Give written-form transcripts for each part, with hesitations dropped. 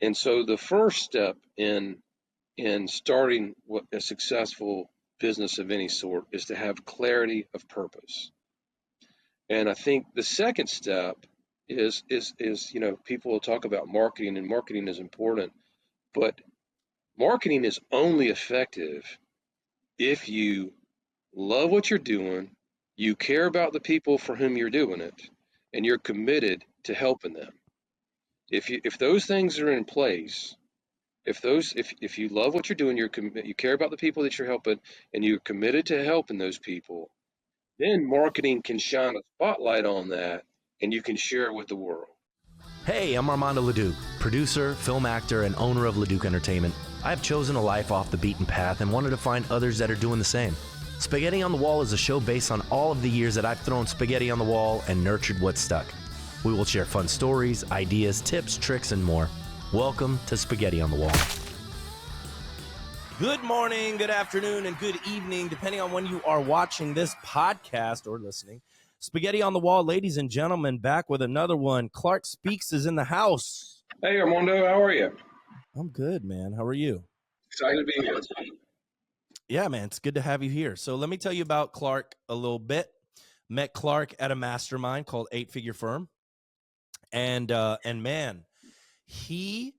And so the first step in starting a successful business of any sort is to have clarity of purpose. And I think the second step is people will talk about marketing, and marketing is important, but marketing is only effective if you love what you're doing, you care about the people for whom you're doing it, and you're committed to helping them. If those things are in place, if you love what you're doing, you care about the people that you're helping, and you're committed to helping those people, then marketing can shine a spotlight on that, and you can share it with the world. Hey, I'm Armando Leduc, producer, film actor, and owner of Leduc Entertainment. I have chosen a life off the beaten path and wanted to find others that are doing the same. Spaghetti on the Wall is a show based on all of the years that I've thrown spaghetti on the wall and nurtured what stuck. We will share fun stories, ideas, tips, tricks, and more. Welcome to Spaghetti on the Wall. Good morning, good afternoon, and good evening, depending on when you are watching this podcast or listening. Spaghetti on the Wall, ladies and gentlemen, back with another one. Clarke Speaks is in the house. Hey, Armando, how are you? I'm good, man. How are you? Excited to be here. Yeah, man, it's good to have you here. So let me tell you about Clarke a little bit. Met Clarke at a mastermind called 8 Figure Firm. And man, I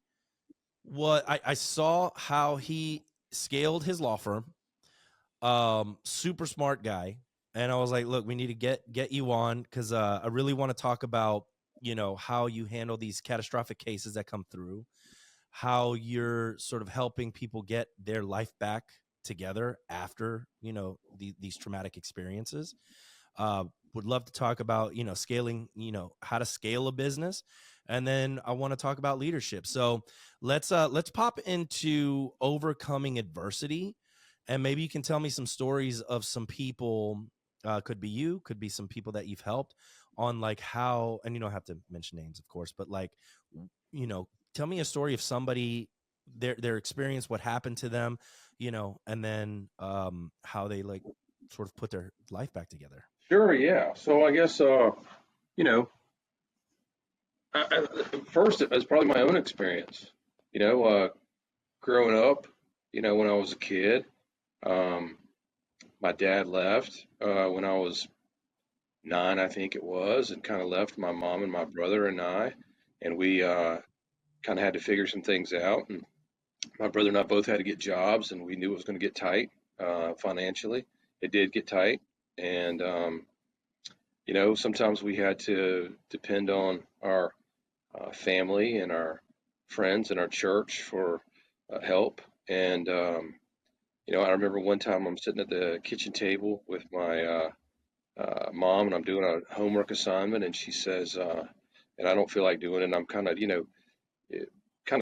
saw how he scaled his law firm. Super smart guy. And I was like, look, we need to get you on because I really want to talk about, how you handle these catastrophic cases that come through, how you're sort of helping people get their life back together after, these traumatic experiences. Would love to talk about, scaling, how to scale a business. And then I want to talk about leadership. So let's pop into overcoming adversity. And maybe you can tell me some stories of some people, could be you, could be some people that you've helped on like how, and you don't have to mention names, of course, but like, tell me a story of somebody, their experience, what happened to them, and then how they like sort of put their life back together. Sure, yeah. So I guess, you know, first it was probably my own experience. You know, growing up, when I was a kid, um, my dad left when I was 9, I think it was, and kind of left my mom and my brother and I, and we kind of had to figure some things out. And my brother and I both had to get jobs, and we knew it was going to get tight financially. It did get tight, and sometimes we had to depend on our family and our friends and our church for help. And I remember one time I'm sitting at the kitchen table with my mom, and I'm doing a homework assignment, and she says, and I don't feel like doing it. And I'm kind of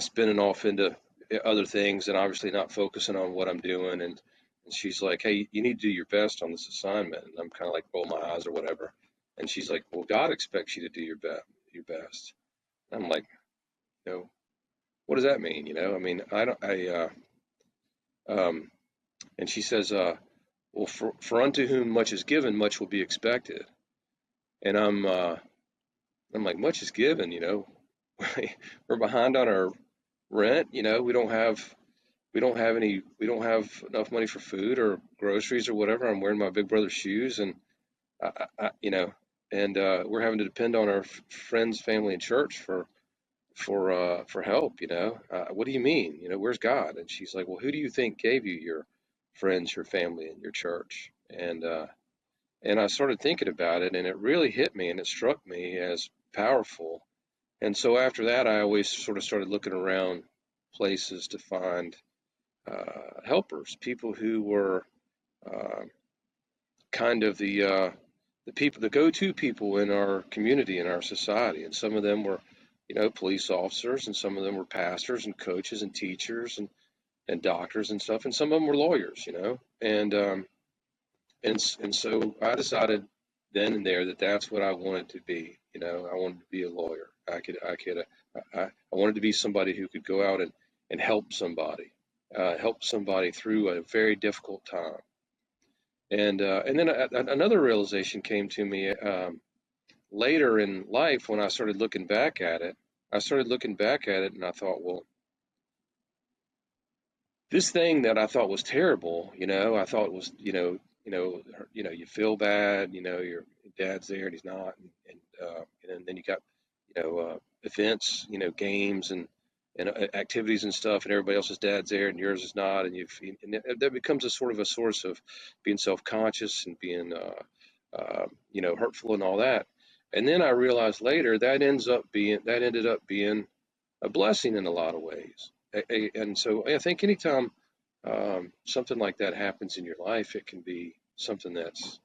spinning off into other things, and obviously not focusing on what I'm doing. And she's like, "Hey, you need to do your best on this assignment." And I'm kind of like roll my eyes or whatever. And she's like, "Well, God expects you to do your best." And I'm like, you know, what does that mean? I mean, I don't, um, and she says, well, for unto whom much is given, much will be expected. And I'm like, much is given, we're behind on our rent, we don't have enough money for food or groceries or whatever. I'm wearing my big brother's shoes, and and we're having to depend on our friends, family, and church for help. What do you mean? Where's God? And she's like, well, who do you think gave you your friends, your family, and your church? And I started thinking about it, and it really hit me, and it struck me as powerful. And so after that, I always sort of started looking around places to find helpers, people who were uh, kind of the people, the go-to people in our community, in our society. And some of them were, police officers, and some of them were pastors and coaches and teachers and doctors and stuff, and some of them were lawyers, and so I decided then and there that that's what I wanted to be. I wanted to be a lawyer. I wanted to be somebody who could go out and help somebody through a very difficult time. And then another realization came to me later in life when I started looking back at it. I started looking back at it and I thought, well, this thing that I thought was terrible, I thought it was, you feel bad, your dad's there and he's not, and then you got, events, games and activities and stuff, and everybody else's dad's there and yours is not, that becomes a sort of a source of being self-conscious and being, hurtful and all that. And then I realized later that ended up being a blessing in a lot of ways. And so I think anytime something like that happens in your life, it can be something that's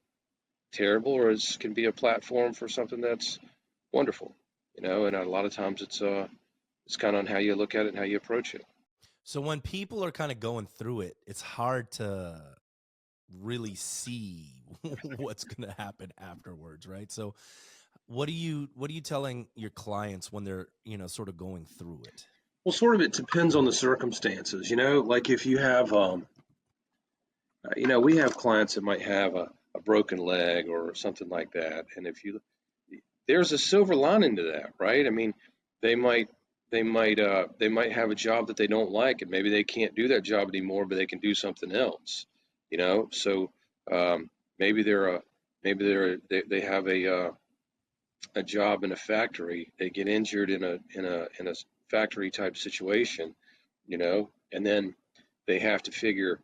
terrible, or it can be a platform for something that's wonderful. And a lot of times it's kind of on how you look at it and how you approach it. So when people are kind of going through it, it's hard to really see what's going to happen afterwards, right? So what are you telling your clients when they're, sort of going through it? Well, sort of it depends on the circumstances, like if you have, we have clients that might have a broken leg or something like that. And there's a silver lining to that, right? I mean, they might, they might have a job that they don't like and maybe they can't do that job anymore, but they can do something else, So, maybe they have a job in a factory. They get injured in a factory type situation, and then they have to figure,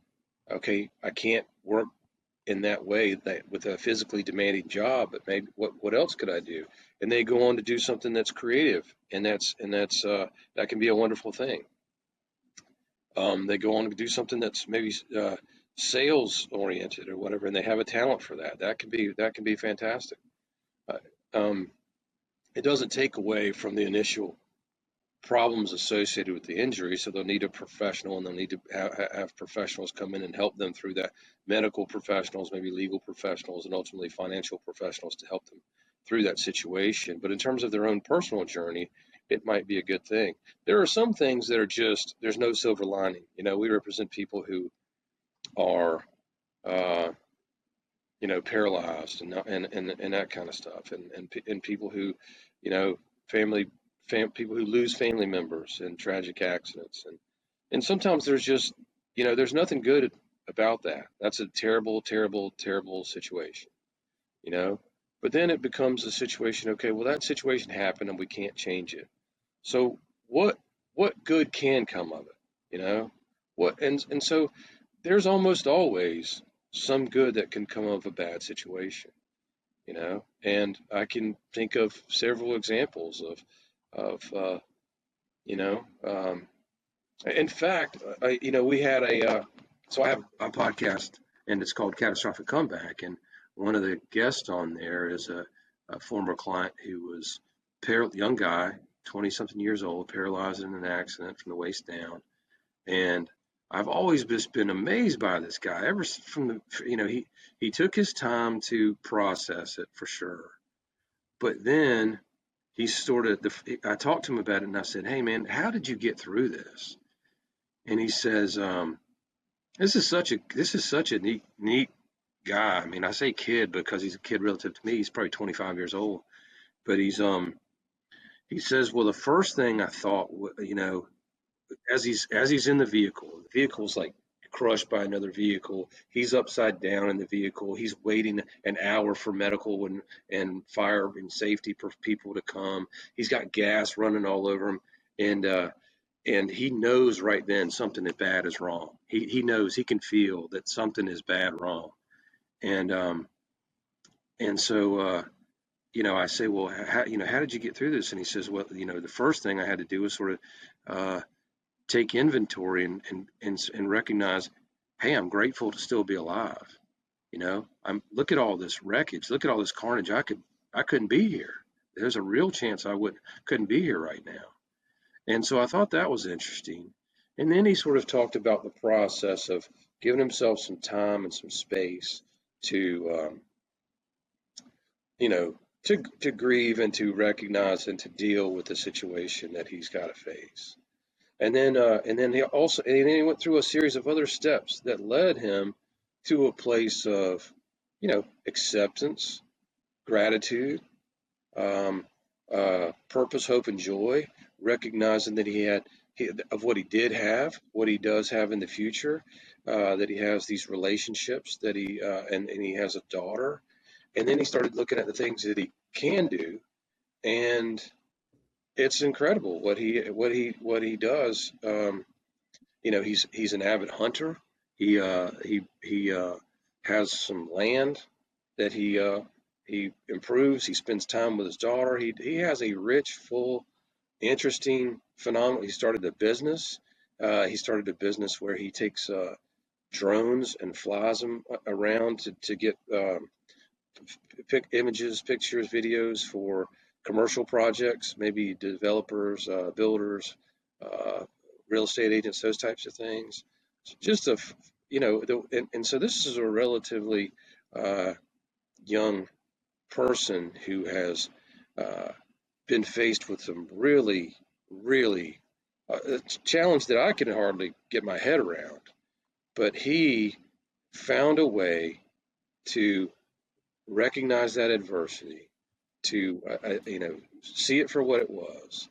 okay, I can't work in that way that with a physically demanding job, but maybe what else could I do? And they go on to do something that's creative, and that's that can be a wonderful thing. They go on to do something that's maybe sales oriented or whatever, and they have a talent for that. That can be fantastic. Uh, um, it doesn't take away from the initial problems associated with the injury, so they'll need a professional, and they'll need to have professionals come in and help them through that. Medical professionals, maybe legal professionals, and ultimately financial professionals to help them through that situation. But in terms of their own personal journey, it might be a good thing. There are some things that are just, there's no silver lining. We represent people who are, uh, paralyzed and that kind of stuff, and people who, you know, family people who lose family members in tragic accidents, and sometimes there's just, there's nothing good about that. That's a terrible, terrible, terrible situation, you know. But then it becomes a situation. Okay, well that situation happened and we can't change it. So what what good can come of it? You know, and so there's almost always some good that can come of a bad situation, and I can think of several examples of you know in fact, we had so I have a podcast and it's called Catastrophic Comeback, and one of the guests on there is a former client who was young guy, 20 something years old, paralyzed in an accident from the waist down. And I've always just been amazed by this guy ever from he took his time to process it for sure. But then he sort of, I talked to him about it and I said, "Hey man, how did you get through this?" And he says, this is such a neat guy. I mean, I say kid because he's a kid relative to me. He's probably 25 years old, but he says, well, the first thing I thought, as he's in the vehicle's like crushed by another vehicle. He's upside down in the vehicle. He's waiting an hour for medical and fire and safety for people to come. He's got gas running all over him, and he knows right then something bad is wrong. He knows, he can feel that something is bad wrong, and so I say, well, how did you get through this? And he says, well, the first thing I had to do was sort of uh, take inventory and recognize, hey, I'm grateful to still be alive. I'm look at all this wreckage, look at all this carnage. I couldn't be here. There's a real chance I couldn't be here right now. And so I thought that was interesting. And then he sort of talked about the process of giving himself some time and some space to, to grieve and to recognize and to deal with the situation that he's got to face. And then he went through a series of other steps that led him to a place of, acceptance, gratitude, purpose, hope, and joy, recognizing that of what he did have, what he does have in the future, that he has these relationships that and he has a daughter, and then he started looking at the things that he can do, and it's incredible what he does. He's an avid hunter. He has some land that he improves. He spends time with his daughter. He has a rich, full, interesting, phenomenal. He started a business. He started a business where he takes drones and flies them around to get images, pictures, videos for commercial projects, maybe developers, builders, uh, real estate agents, those types of things. Just and so this is a relatively uh, young person who has uh, been faced with some really, really a challenge that I can hardly get my head around. But he found a way to recognize that adversity, to see it for what it was,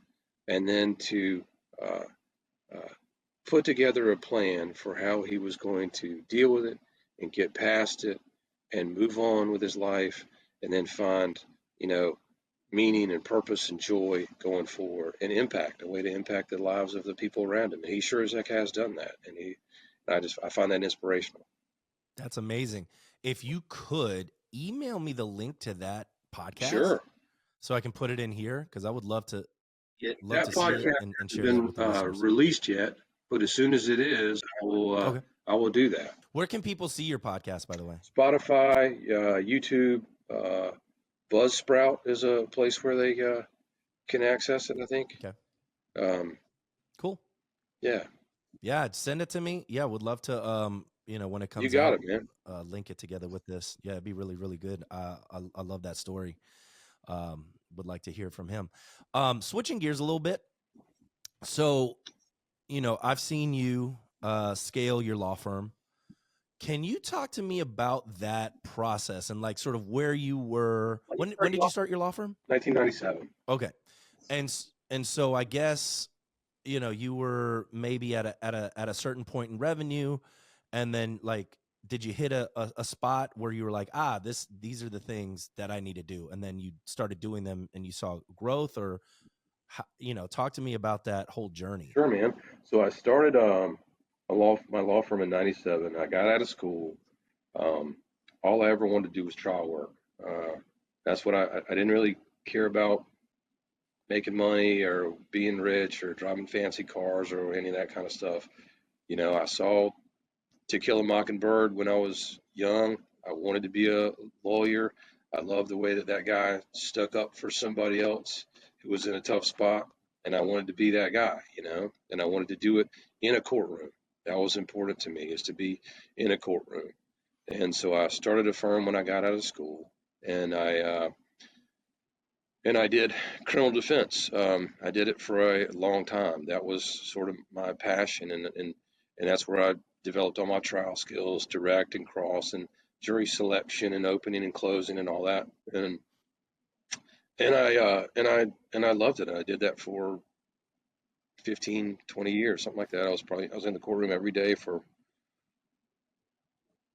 and then to uh, uh, put together a plan for how he was going to deal with it and get past it and move on with his life, and then find you know meaning and purpose and joy going forward, and impact a way to impact the lives of the people around him. And he sure as heck has done that, and I find that inspirational. That's amazing. If you could email me the link to that podcast Sure. so I can put it in here, because I would love to That see it podcast and hasn't share that been with the listeners. released yet, but as soon as it is, Okay. I will do that. Where can people see your podcast, by the way? Spotify, YouTube, Buzzsprout is a place where they can access it, I think. Okay. Um, Cool. yeah, Yeah, send it to me. Yeah, would love to when it you comes got out, it, man. link it together with this. Yeah, it'd be really, really good. I love that story. Would like to hear from him. Switching gears a little bit. So, I've seen you scale your law firm. Can you talk to me about that process and like sort of where you were? When did you start your law firm? 1997. Okay. And so I guess you were maybe at a certain point in revenue, and then like did you hit a spot where you were like, these are the things that I need to do, and then you started doing them and you saw growth, or talk to me about that whole journey. Sure, man. So I started my law firm in '97. I got out of school. Um, all I ever wanted to do was trial work. That's what I didn't really care about making money or being rich or driving fancy cars or any of that kind of stuff. I saw To Kill a Mockingbird when I was young. I wanted to be a lawyer. I loved the way that guy stuck up for somebody else who was in a tough spot, and I wanted to be that guy, and I wanted to do it in a courtroom. That was important to me, is to be in a courtroom. And so I started a firm when I got out of school, and I did criminal defense. I did it for a long time. That was sort of my passion, and that's where I developed all my trial skills, direct and cross, and jury selection, and opening and closing, and all that. And I loved it. I did that for 15, 20 years, something like that. I was in the courtroom every day for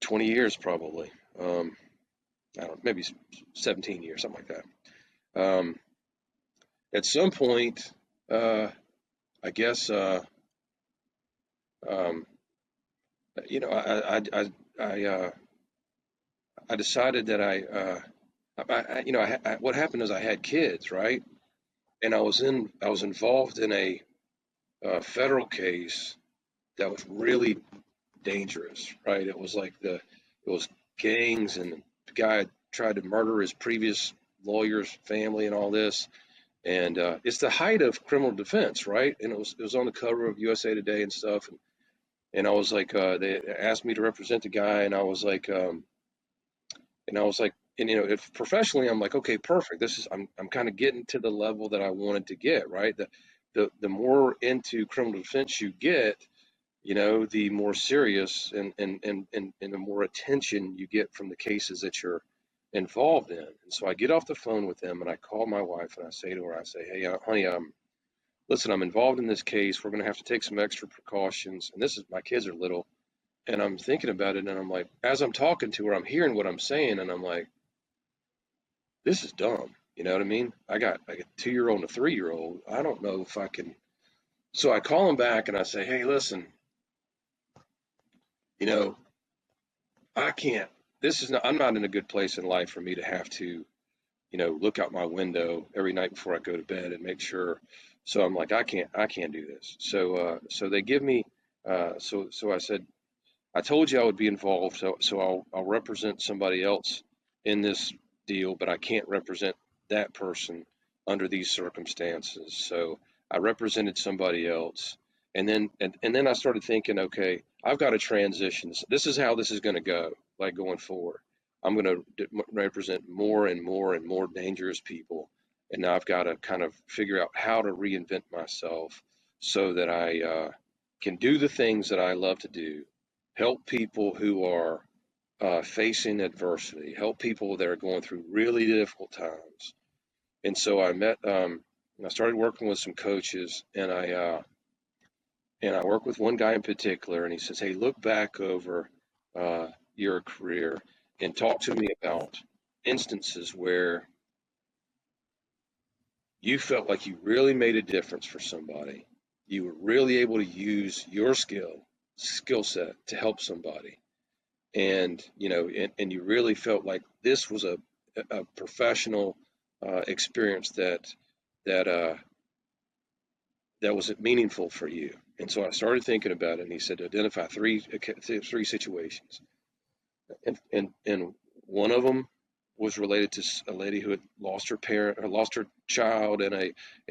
20 years, probably. I don't know, maybe 17 years, something like that. At some point, I guess, um, I decided that what happened is I had kids, right? And I was involved in a federal case that was really dangerous, right? It was gangs, and the guy tried to murder his previous lawyer's family and all this. And it's the height of criminal defense, right? And it was on the cover of USA Today and stuff. And I was like, they asked me to represent the guy, and I was like, and if professionally, I'm like, okay, perfect. I'm kind of getting to the level that I wanted to get, right? The more into criminal defense you get, the more serious and the more attention you get from the cases that you're involved in. And so I get off the phone with them, and I call my wife, and I say to her, I say, hey, honey, listen, I'm involved in this case. We're going to have to take some extra precautions. And this is, my kids are little. And I'm thinking about it, and I'm like, as I'm talking to her, I'm hearing what I'm saying, and I'm like, this is dumb. You know what I mean? I got like a 2-year-old and a 3-year-old. I don't know if I can. So I call him back and I say, hey, listen, you know, I can't. This is not. I'm not in a good place in life for me to have to, look out my window every night before I go to bed and make sure. So I'm like, I can't do this. So they give me. So I said, I told you I would be involved, so I'll represent somebody else in this deal, but I can't represent that person under these circumstances. So I represented somebody else, and then I started thinking, okay, I've got to transition. This is how this is going to go, like going forward. I'm going to represent more and more and more dangerous people, and now I've got to kind of figure out how to reinvent myself so that I can do the things that I love to do, help people who are facing adversity, help people that are going through really difficult times. And so I started working with some coaches, and I work with one guy in particular, and he says, "Hey, look back over your career and talk to me about instances where you felt like you really made a difference for somebody. You were really able to use your skill set to help somebody, and you really felt like this was a professional experience that that was meaningful for you." And so I started thinking about it, and he said, identify three situations, and one of them was related to a lady who had lost her parent or lost her child in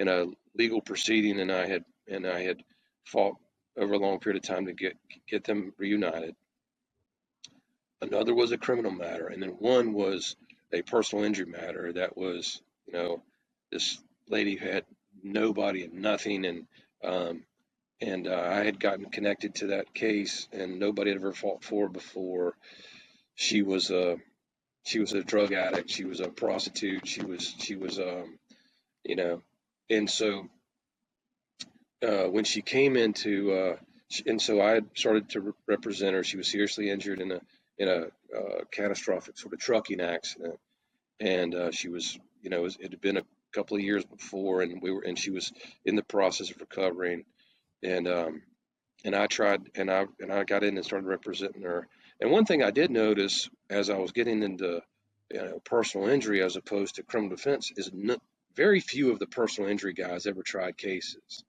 a legal proceeding, and I had fought over a long period of time to get them reunited. Another was a criminal matter, and then one was a personal injury matter that was, this lady who had nobody and nothing, and I had gotten connected to that case, and nobody had ever fought for her before. She was a drug addict. She was a prostitute. She was you know, and so when she came into and so I had started to represent her. She was seriously injured in a catastrophic sort of trucking accident, and she was, it had been a couple of years before, and she was in the process of recovering, and I tried, and I got in and started representing her. And one thing I did notice as I was getting into, personal injury as opposed to criminal defense is very few of the personal injury guys ever tried cases.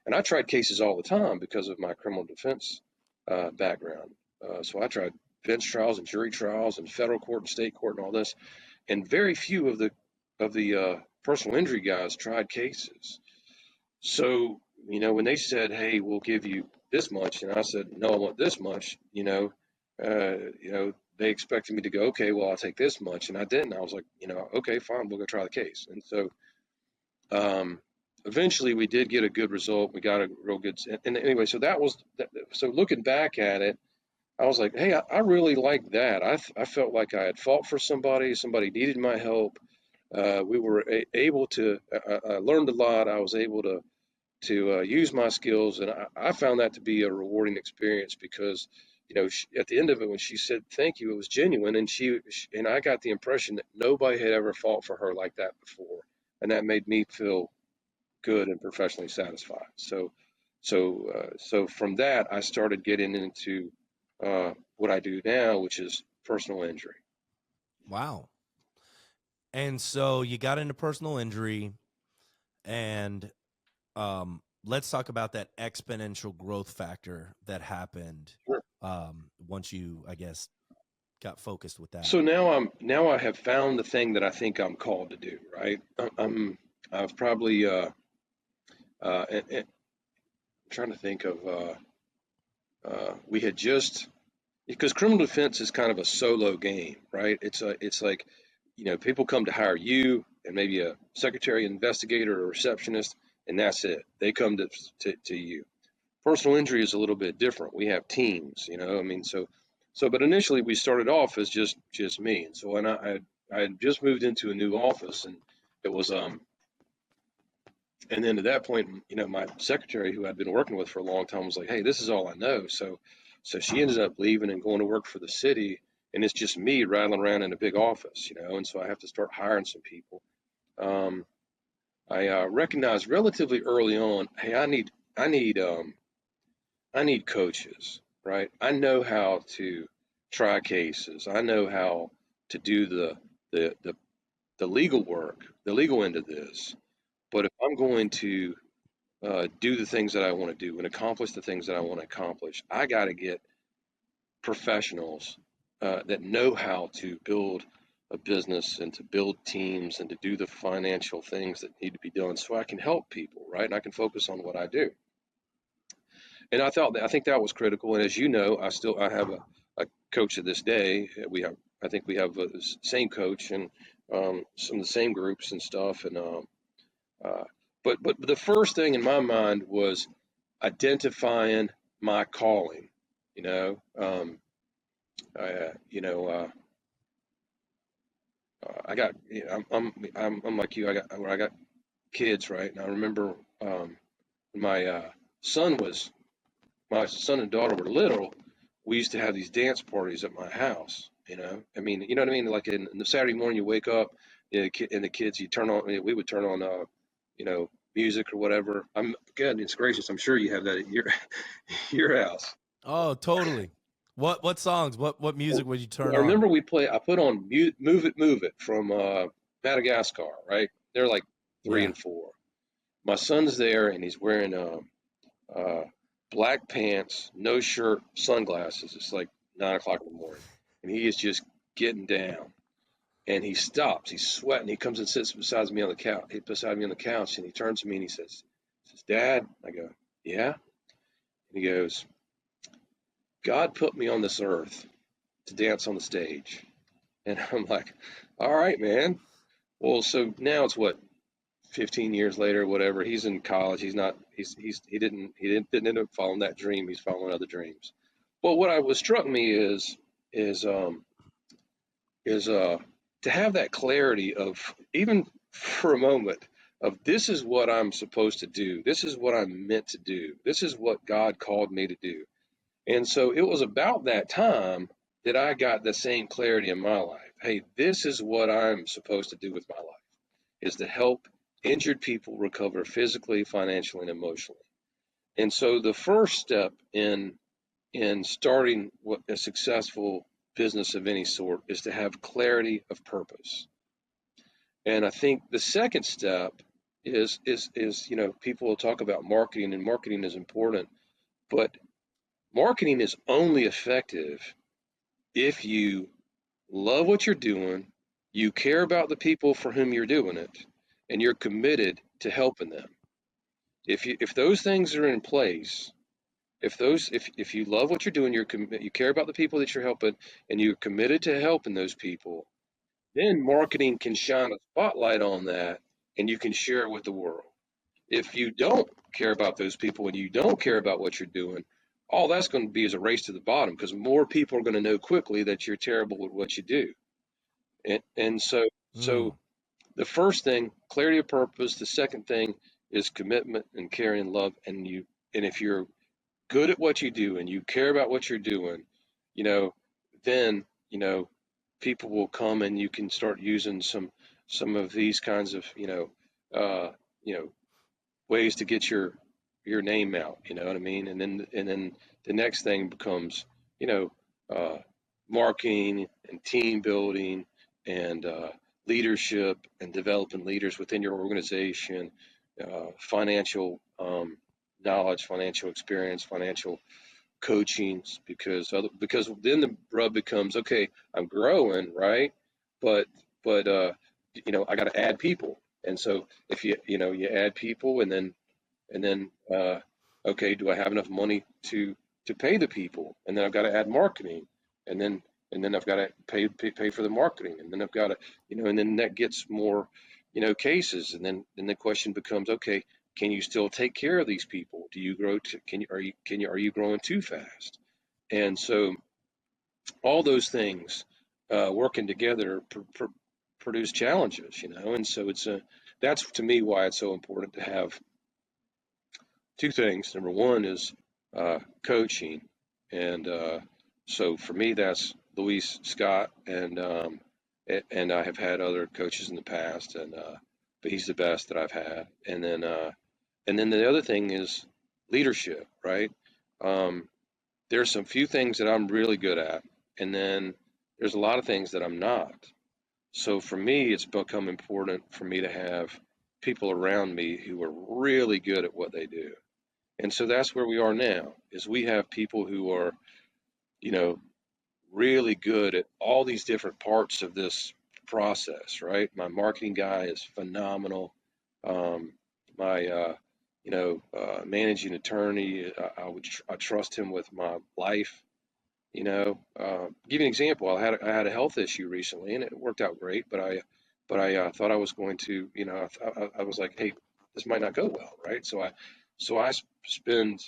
And I tried cases all the time because of my criminal defense background. So I tried bench trials and jury trials and federal court and state court and all this. And very few of the personal injury guys tried cases. So, when they said, "Hey, we'll give you this much," and I said, "No, I want this much," they expected me to go, "Okay, well, I'll take this much," and I didn't. I was like, "Okay, fine, we'll go try the case." And so, eventually, we did get a good result. We got a real good, and anyway, so that was so. Looking back at it, I was like, "Hey, I really like that. I felt like I had fought for somebody. Somebody needed my help. We were able to. I learned a lot. I was able to use my skills, and I found that to be a rewarding experience because, at the end of it, when she said thank you, it was genuine, and and I got the impression that nobody had ever fought for her like that before, and that made me feel good and professionally satisfied. So from that, I started getting into what I do now, which is personal injury. Wow. And so you got into personal injury, and let's talk about that exponential growth factor that happened Sure. once you, I guess, got focused with that. So now I have found the thing that I think I'm called to do. Right. I've probably and trying to think of we had just, because criminal defense is kind of a solo game, right? It's like, people come to hire you and maybe a secretary, investigator, or receptionist, and that's it. They come to you. Personal injury is a little bit different. We have teams, I mean, but initially we started off as just me. And so when I had just moved into a new office, and it was And then at that point, my secretary, who I'd been working with for a long time, was like, "Hey, this is all I know." So she ended up leaving and going to work for the city, and it's just me rattling around in a big office, and so I have to start hiring some people. Um, I recognized relatively early on, hey, I need coaches, right? I know how to try cases. I know how to do the the, the legal work, the legal end of this. But if I'm going to do the things that I want to do and accomplish the things that I want to accomplish, I got to get professionals that know how to build a business and to build teams and to do the financial things that need to be done so I can help people, right? And I can focus on what I do. And I think that was critical. And as you know, I have a coach to this day. I think we have the same coach and some of the same groups and stuff. And uh, but the first thing in my mind was identifying my calling. You know, I, I got, I'm like you. I got kids, right? And I remember my son was my son and daughter were little. We used to have these dance parties at my house. I mean, you know what I mean? Like in the Saturday morning, you wake up, and the kids, you turn on, we would turn on, music or whatever. Goodness gracious, I'm sure you have that at your your house. Oh, totally. What songs? What music would you turn I on? remember I put on Move It from Madagascar, right? They're like three Yeah. and four. My son's there and he's wearing uh, black pants, no shirt, sunglasses. It's like 9 o'clock in the morning. And he is just getting down. And he stops, he's sweating. He comes and sits beside me on the couch, and he turns to me and he says, "Dad," I go, "Yeah." And he goes, "God put me on this earth to dance on the stage." And I'm like, "All right, man." Well, so now it's what, 15 years later, whatever. He's in college. He didn't end up following that dream. He's following other dreams. But what struck me is um is to have that clarity of, even for a moment, of this is what I'm supposed to do. This is what I'm meant to do. This is what God called me to do. And so it was about that time that I got the same clarity in my life. Hey, this is what I'm supposed to do with my life, is to help injured people recover physically, financially, and emotionally. And so the first step in starting a successful business of any sort is to have clarity of purpose. And I think the second step is people will talk about marketing, and marketing is important, but marketing is only effective if you love what you're doing, you care about the people for whom you're doing it, and you're committed to helping them. If those things are in place, if you love what you're doing, you care about the people that you're helping, and you're committed to helping those people, then marketing can shine a spotlight on that, and you can share it with the world. If you don't care about those people and you don't care about what you're doing, all that's going to be is a race to the bottom, because more people are going to know quickly that you're terrible at what you do. And so Mm. the first thing, clarity of purpose. The second thing is commitment and caring and love. And if you're good at what you do and you care about what you're doing, you know, then, people will come and you can start using some of these kinds of, uh, you know, ways to get your name out, you know what I mean? And then the next thing becomes, you know, uh, marketing and team building and leadership and developing leaders within your organization, financial knowledge, financial experience, financial coachings, because then the rub becomes, okay, I'm growing, right? But I got to add people. And so if you add people, and then okay, do I have enough money to pay the people? And then I've got to add marketing, and then I've got to pay for the marketing, and then I've got to, and then that gets more, cases, and then the question becomes, okay, can you still take care of these people? Do you grow to, are you growing too fast? And so all those things working together produce challenges, and so that's to me why it's so important to have two things. Number one is coaching, and so for me that's Luis Scott, and I have had other coaches in the past, and but he's the best that I've had. And then the other thing is leadership, right? Um, there's some few things that I'm really good at, and then there's a lot of things that I'm not. So for me, it's become important for me to have people around me who are really good at what they do. And so that's where we are now, is we have people who are, you know, really good at all these different parts of this process, right? My marketing guy is phenomenal. My, managing attorney, I trust him with my life. Give you an example. I had a health issue recently, and it worked out great. But I thought I was going to, I was like, hey, this might not go well, right? So I spend,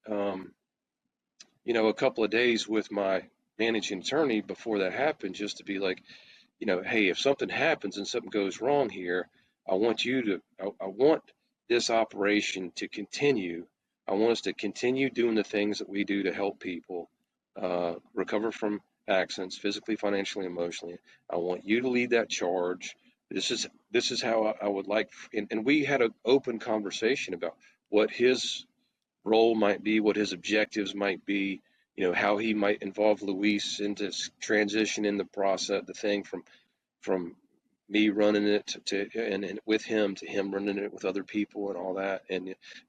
um, a couple of days with my managing attorney before that happened, just to be like, hey, if something happens and something goes wrong here, I want this operation to continue. I want us to continue doing the things that we do to help people recover from accidents, physically, financially, emotionally. I want you to lead that charge. This is how I would like, and we had an open conversation about what his role might be, what his objectives might be, how he might involve Luis into transition in the process, the thing from me running it and with him to him running it with other people and all that.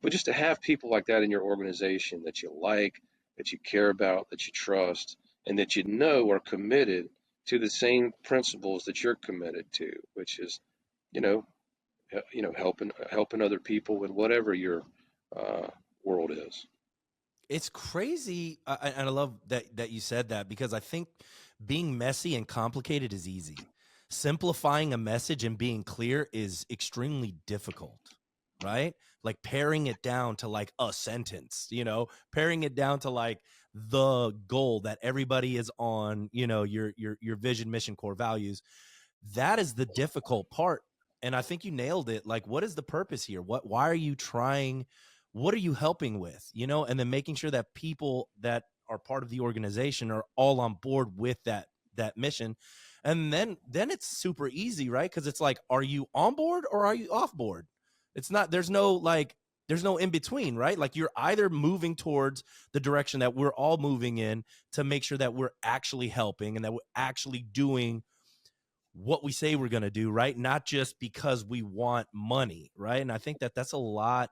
But just to have people like that in your organization that you like, that you care about, that you trust, and that you know are committed to the same principles that you're committed to, which is, you know, helping other people in whatever your uh, world is. It's crazy, and I love that you said that, because I think being messy and complicated is easy. Simplifying a message and being clear is extremely difficult, right? Like paring it down to like a sentence, paring it down to like the goal that everybody is on, your vision, mission, core values. That is the difficult part. And I think you nailed it. Like, what is the purpose here? Why are you trying? What are you helping with? And then making sure that people that are part of the organization are all on board with that mission. And then it's super easy, right? Because it's like, are you on board or are you off board? It's not, there's no in between, right? Like, you're either moving towards the direction that we're all moving in to make sure that we're actually helping and that we're actually doing what we say we're going to do, right? Not just because we want money, right? And I think that that's a lot.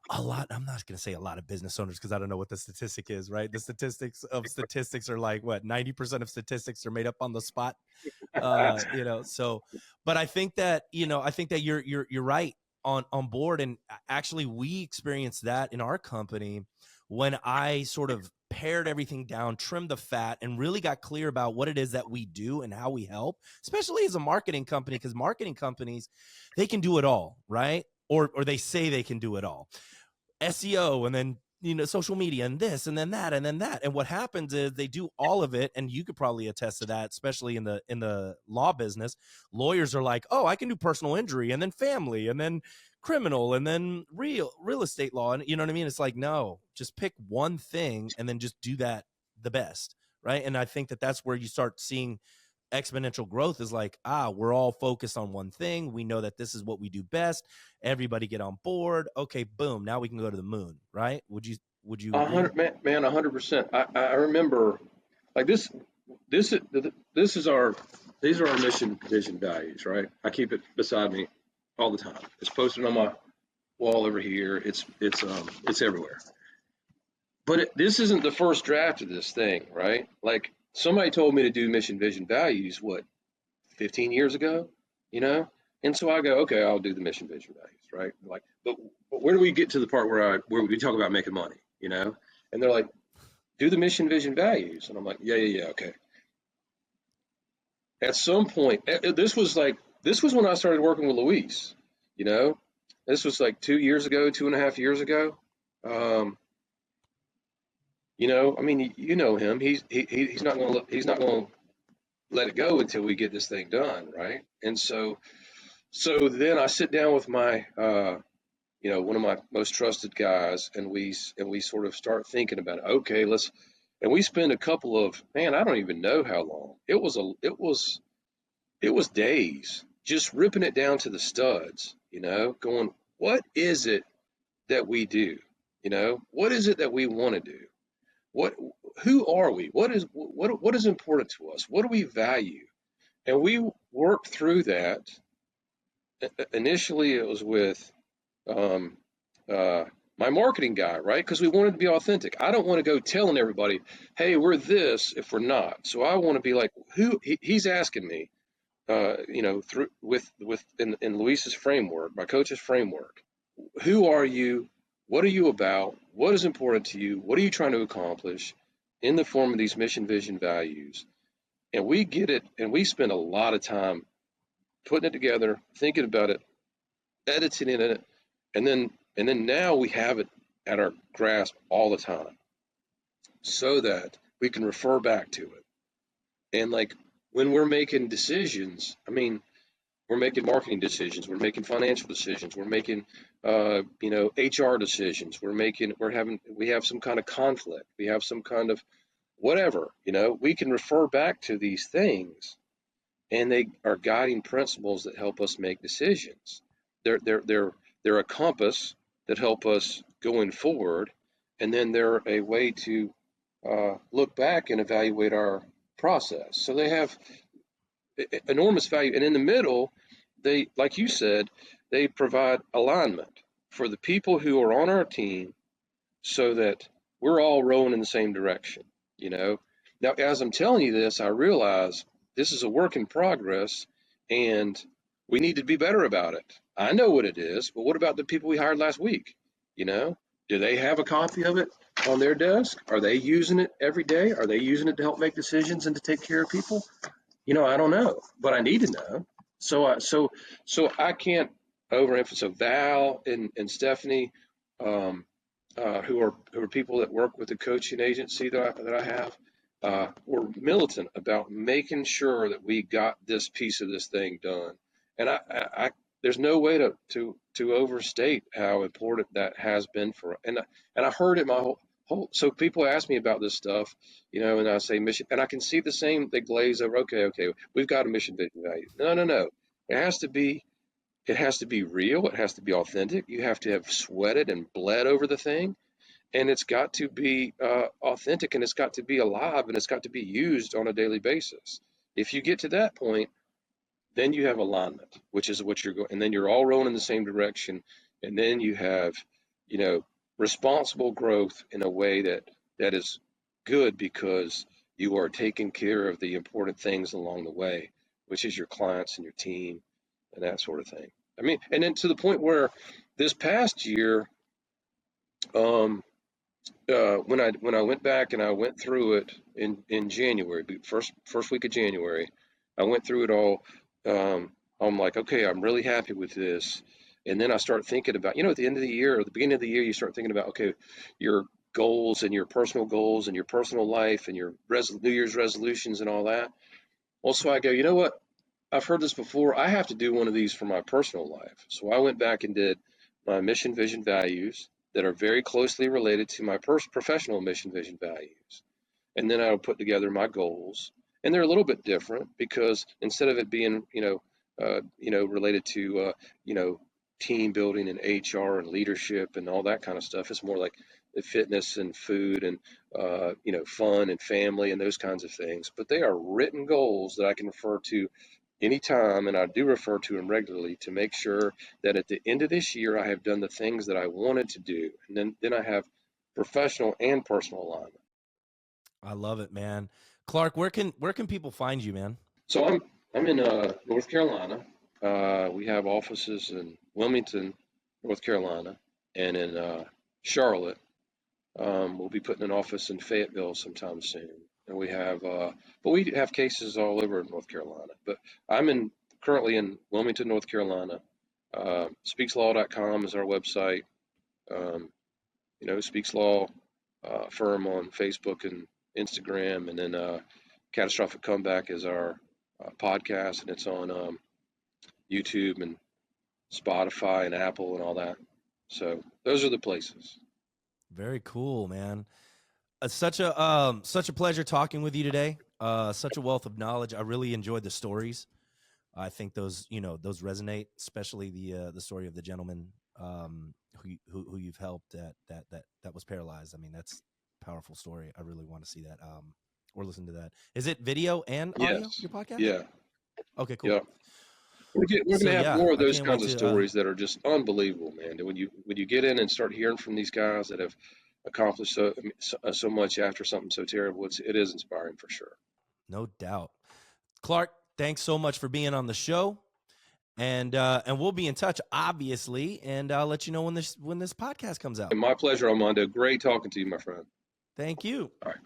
I'm not going to say a lot of business owners, because I don't know what the statistic is, right? The statistics are like, what, 90% of statistics are made up on the spot. So, but I think that you're right on board. And actually, we experienced that in our company when I sort of pared everything down, trimmed the fat, and really got clear about what it is that we do and how we help, especially as a marketing company, because marketing companies, they can do it all, right? Or they say they can do it all. SEO, and then social media, and this, and then that, and then that. And what happens is they do all of it, and you could probably attest to that, especially in the law business. Lawyers are like, oh, I can do personal injury, and then family, and then criminal, and then real estate law. And you know what I mean? It's like, no, just pick one thing and then just do that the best, right? And I think that that's where you start seeing exponential growth, is like, we're all focused on one thing. We know that this is what we do best. Everybody get on board. Okay, boom. Now we can go to the moon, right? Would you A agree? hundred, man, 100%. I remember, like this is this is our these are our mission, vision, values, right? I keep it beside me all the time. It's posted on my wall over here. It's everywhere. But this isn't the first draft of this thing, right? Like, somebody told me to do mission, vision, values, what, 15 years ago, you know? And so I go, okay, I'll do the mission, vision, values, right? Like, but where do we get to the part where we talk about making money, you know? And they're like, do the mission, vision, values. And I'm like, yeah, okay. At some point, this was when I started working with Luis, you know? This was like 2 years ago, 2.5 years ago. Um, I mean, you know him. He's not going to let it go until we get this thing done, right? And so So then I sit down with my, one of my most trusted guys, and we sort of start thinking about it. Okay, and we spend a couple of, man, I don't even know how long. It was days just ripping it down to the studs, going, what is it that we do? What is it that we want to do? What, who are we? What is important to us? What do we value? And we worked through that. Initially, it was with um, my marketing guy, right? Because we wanted to be authentic. I don't want to go telling everybody, "Hey, we're this," if we're not. So I want to be like, who? He's asking me, through with in Luis's framework, my coach's framework. Who are you? What are you about? What is important to you? What are you trying to accomplish in the form of these mission, vision, values? And we get it, and we spend a lot of time putting it together, thinking about it, editing it, and then now we have it at our grasp all the time so that we can refer back to it. And like when we're making decisions, I mean, we're making marketing decisions, we're making financial decisions, we're making HR decisions, we have some kind of conflict, we have some kind of whatever, we can refer back to these things, and they are guiding principles that help us make decisions. They're a compass that help us going forward, and then they're a way to look back and evaluate our process. So they have enormous value, and in the middle, they, like you said, they provide alignment for the people who are on our team, so that we're all rowing in the same direction. You know, now as I'm telling you this, I realize this is a work in progress, and we need to be better about it. I know what it is, but what about the people we hired last week? You know, do they have a copy of it on their desk? Are they using it every day? Are they using it to help make decisions and to take care of people? I don't know, but I need to know. So I can't overemphasize. So Val and Stephanie, um, who are people that work with the coaching agency that I have, were militant about making sure that we got this piece of this thing done. And I there's no way to overstate how important that has been for. And I heard it my whole. So people ask me about this stuff, and I say mission, and I can see the same. They glaze over. Okay, we've got a mission, vision, value. No. It has to be it has to be real. It has to be authentic. You have to have sweated and bled over the thing, and it's got to be authentic, and it's got to be alive, and it's got to be used on a daily basis. If you get to that point, then you have alignment, which is what you're going, and then you're all rowing in the same direction, and then you have, you know, responsible growth in a way that is good, because you are taking care of the important things along the way, which is your clients and your team and that sort of thing. I mean, and then to the point where this past year, um, when I went back and I went through it in January, first week of January, I went through it all. I'm like, okay, I'm really happy with this. And then I start thinking about, at the end of the year or the beginning of the year, you start thinking about, okay, your goals and your personal goals and your personal life and your New Year's resolutions and all that. Well, so I go, you know what? I've heard this before. I have to do one of these for my personal life. So I went back and did my mission, vision, values that are very closely related to my professional mission, vision, values. And then I would put together my goals. And they're a little bit different, because instead of it being, related to, team building and HR and leadership and all that kind of stuff, it's more like the fitness and food and, fun and family and those kinds of things. But they are written goals that I can refer to anytime, and I do refer to them regularly, to make sure that at the end of this year I have done the things that I wanted to do, and then I have professional and personal alignment. I love it, man. Clarke, where can people find you, man? So I'm in North Carolina. We have offices in Wilmington, North Carolina, and in Charlotte. We'll be putting an office in Fayetteville sometime soon. And but we have cases all over North Carolina. But I'm currently in Wilmington, North Carolina. Speakslaw.com is our website. Speaks Law firm on Facebook and Instagram, and then Catastrophic Comeback is our podcast, and it's on YouTube and Spotify and Apple and all that. So those are the places. Very cool, man. Such a pleasure talking with you today. Such a wealth of knowledge. I really enjoyed the stories. I think those resonate, especially the story of the gentleman who you've helped that was paralyzed. I mean, that's a powerful story. I really want to see that or listen to that. Is it video and audio? Yes. Your podcast? Yeah. Okay, cool. Yeah. We're going So to have yeah, more of I those can't wait kinds of to. stories that are just unbelievable, man. When you get in and start hearing from these guys that have accomplished so much after something so terrible, it is inspiring for sure. No doubt. Clarke, thanks so much for being on the show. And we'll be in touch, obviously, and I'll let you know when this podcast comes out. And my pleasure, Armando. Great talking to you, my friend. Thank you. All right.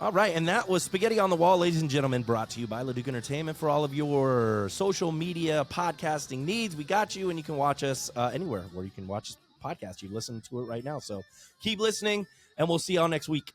All right, and that was Spaghetti on the Wall, ladies and gentlemen, brought to you by LeDuc Entertainment. For all of your social media podcasting needs, we got you, and you can watch us anywhere where you can watch this podcast. You listen to it right now, so keep listening, and we'll see y'all next week.